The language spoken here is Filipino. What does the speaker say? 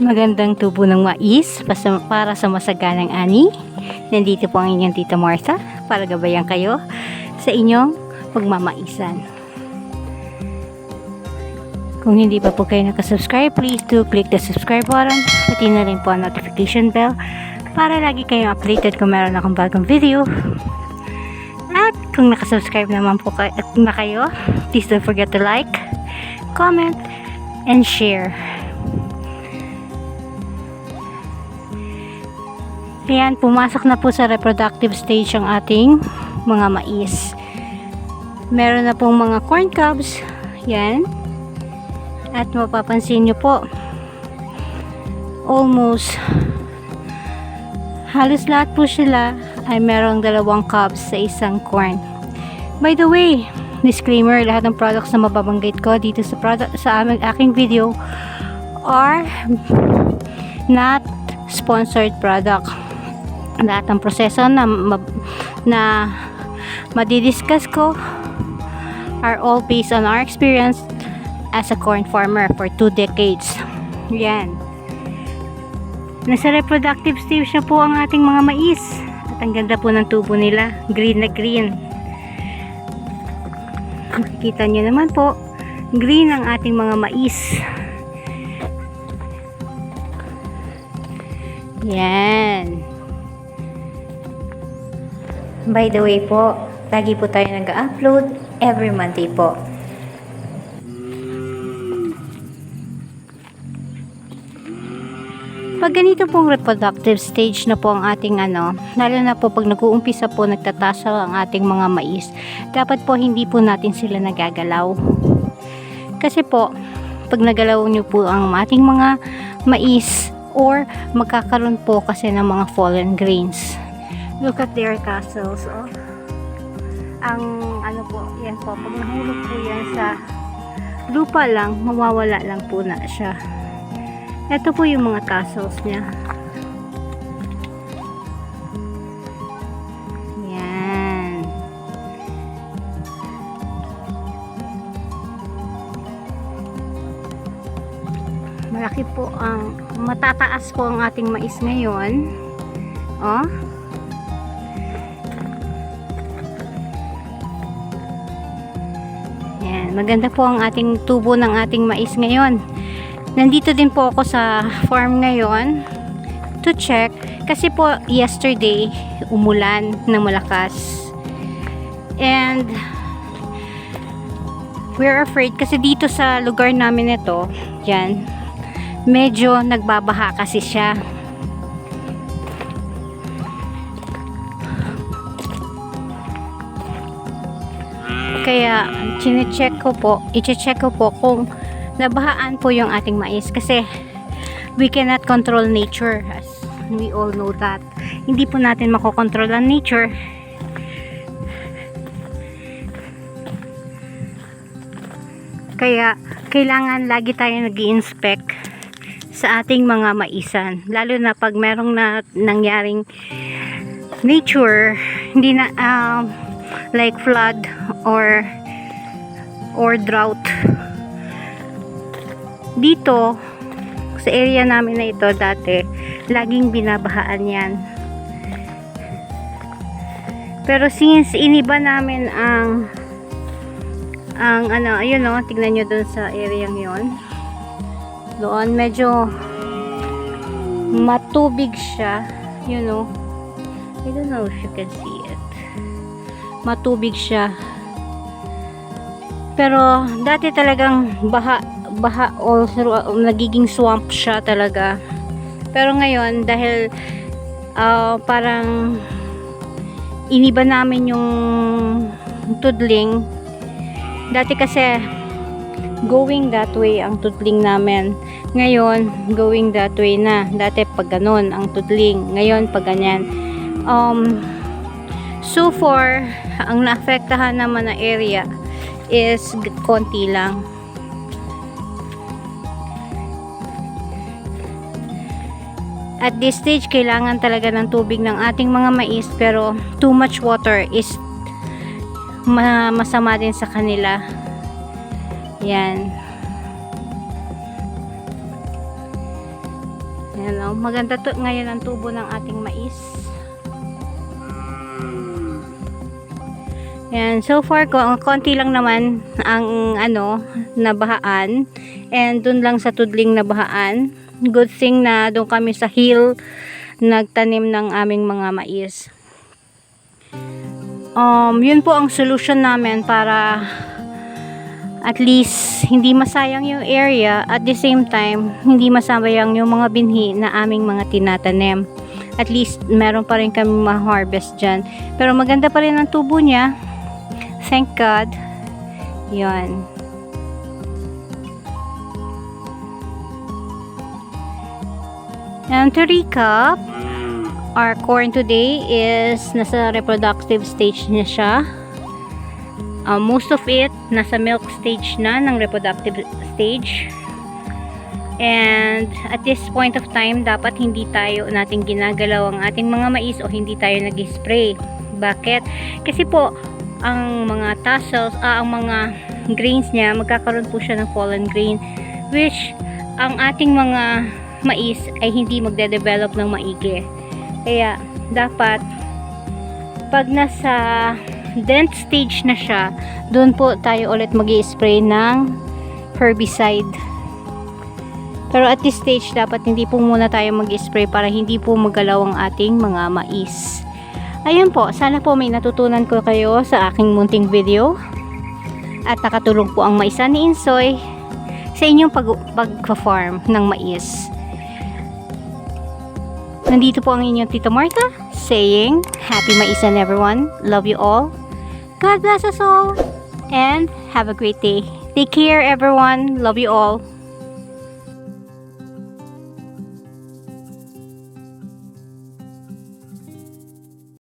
Magandang tubo ng mais para sa masaganang ani. Nandito po ang inyong Tita Martha para gabayan kayo sa inyong pagmamaisan. Kung hindi pa po kayo nakasubscribe, please do click the subscribe button. Pati na rin po ang notification bell para lagi kayong updated kung meron akong bagong video. At kung nakasubscribe naman po na kayo, please don't forget to like, comment, and share. Ayan, pumasok na po sa reproductive stage ang ating mga mais. Meron na pong mga corn cobs. Yan. At mapapansin nyo po, almost halos lahat po sila ay merong 2 cobs sa isang corn. By the way, disclaimer, lahat ng products na mababanggit ko dito sa aking video are not sponsored product. Lahat ng proseso na madidiscuss ko are all based on our experience as a corn farmer for 2 decades. Yan. Nasa reproductive stage na po ang ating mga mais. At ang ganda po ng tubo nila. Green na green. Makikita nyo naman po, green ang ating mga mais. Yan. By the way po, lagi po tayo nag-upload every Monday po. Pag ganito pong reproductive stage na po ang ating lalo na po pag nag-uumpisa po nagtatasa ang ating mga mais, dapat po hindi po natin sila nagagalaw. Kasi po, pag nagalaw nyo po ang ating mga mais, or magkakaroon po kasi ng mga fallen grains. Look at their tassels, oh. Ang po, yan po, pag nahulog po yan sa lupa lang, mawawala lang po na siya. Ito po yung mga tassels niya. Yan. Malaki po matataas po ang ating mais ngayon. Oh. Yan, maganda po ang ating tubo ng ating mais ngayon. Nandito din po ako sa farm ngayon to check kasi po yesterday umulan ng malakas. And we're afraid kasi dito sa lugar namin ito, yan, medyo nagbabaha kasi siya. Kaya i-check ko po kung nabahaan po yung ating mais kasi we cannot control nature, as we all know that. Hindi po natin makokontrol ang nature. Kaya kailangan lagi tayo nag-i-inspect sa ating mga maisan, lalo na pag merong nangyaring nature, hindi na like flood or drought. Dito sa area namin na ito dati, laging binabahaan yan. Pero since iniba namin ang ayun o, tignan nyo dun sa area yon. Doon medyo matubig siya, you know. I don't know if you can see it. Matubig siya. Pero dati talagang baha all through, nagiging swamp siya talaga. Pero ngayon dahil parang iniba namin yung tudling. Dati kasi going that way ang tudling namin. Ngayon going that way na. Dati pag ganon ang tudling, ngayon pag ganyan. So far ang naapektahan naman na area is konti lang. At this stage, kailangan talaga ng tubig ng ating mga mais, pero too much water is masama din sa kanila. Yan. Ayan, oh. Maganda to ngayon ang tubo ng ating mais. Ayan, so far konti lang naman ang nabahaan, and dun lang sa tudling nabahaan. Good thing na doon kami sa hill nagtanim ng aming mga mais. Yun po ang solution namin para at least hindi masayang yung area, at the same time hindi masayang yung mga binhi na aming mga tinatanim. At least meron pa rin kami ma-harvest dyan, pero maganda pa rin ang tubo niya, thank God. Yun. And to recap, our corn today is nasa reproductive stage na siya. Most of it nasa milk stage na, ng reproductive stage. And at this point of time, dapat hindi tayo natin ginagalaw ang ating mga mais o hindi tayo nag-spray. Bakit? Kasi po ang mga tassels, ang mga grains niya, magkakaroon po siya ng pollen grain, which ang ating mga mais ay hindi magde-develop ng maigi. Kaya dapat pag nasa dent stage na siya, doon po tayo ulit mag-i-spray ng herbicide. Pero at this stage, dapat hindi po muna tayo mag-i-spray para hindi po magalaw ang ating mga mais. Ayun po, sana po may natutunan ko kayo sa aking munting video at nakatulong po ang maisa ni Insoy sa inyong pag-farm ng mais. Nandito po ang inyong Tita Martha saying, happy maisan everyone. Love you all. God bless us all. And have a great day. Take care everyone. Love you all.